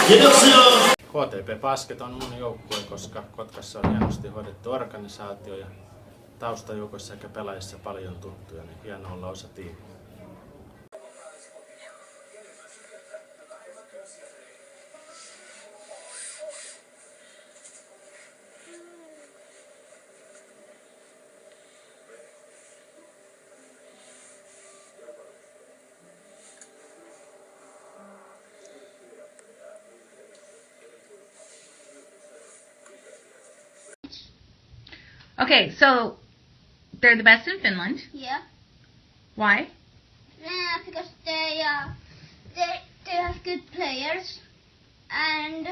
Kiitoksia! KTP Basket on mun joukkue, koska Kotkassa on hienosti hoidettu organisaatio ja taustajoukoissa sekä pelaajissa paljon tuttuja, niin hienoa olla osa tiimiä. Okay, so they're the best in Finland. Yeah. Why? Because they have good players, and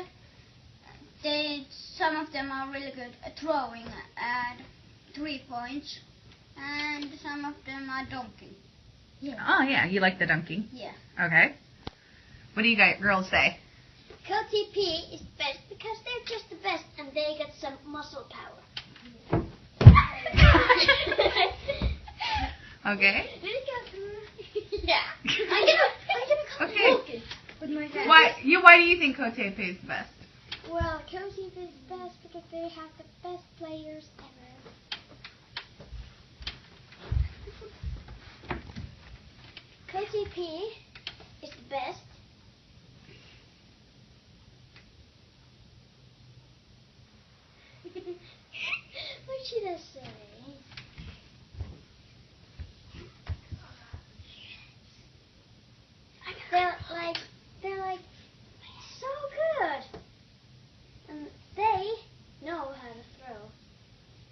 some of them are really good at throwing at 3 points, and some of them are dunking. Yeah. Oh, yeah, you like the dunking. Yeah. Okay. What do you guys girls say? KTP is best because they're just the best, and they get some muscle power. Okay. Yeah. I'm gonna Okay. with my dad. Why do you think KTP is the best? Well, KTP is best because they have the best players ever. KTP is the best. What should I say? They're like so good, and they know how to throw.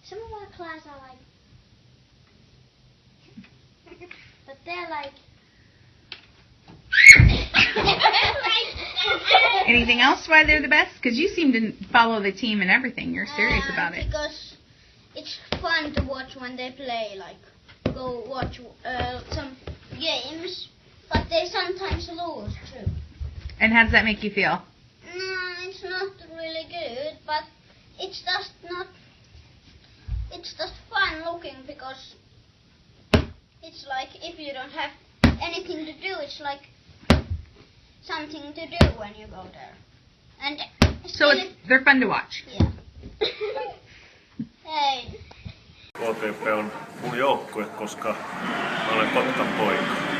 Some of our class are like, but they're like. Anything else why they're the best? Because you seem to follow the team and everything. You're serious about it. Because it's fun to watch when they play. Like, go watch some games, but they sometimes lose too. And how does that make you feel? No, it's not really good, but it's just not. It's just fun looking because it's like if you don't have anything to do, it's like something to do when you go there. And So they're fun to watch. Yeah. Hey. KTP on mun joukkue, koska mä olen Kotkan poika.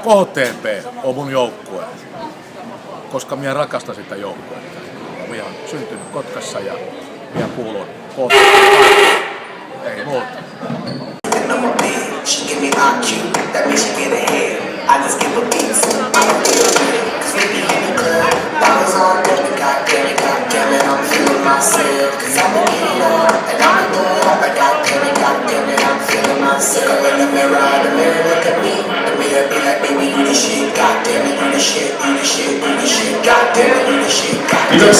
KTP on mun joukkue, koska minä rakastan sitä joukkuetta. Minä olen syntynyt Kotkassa ja minä kuulun KTP. Ei muuta. Kiitoksia!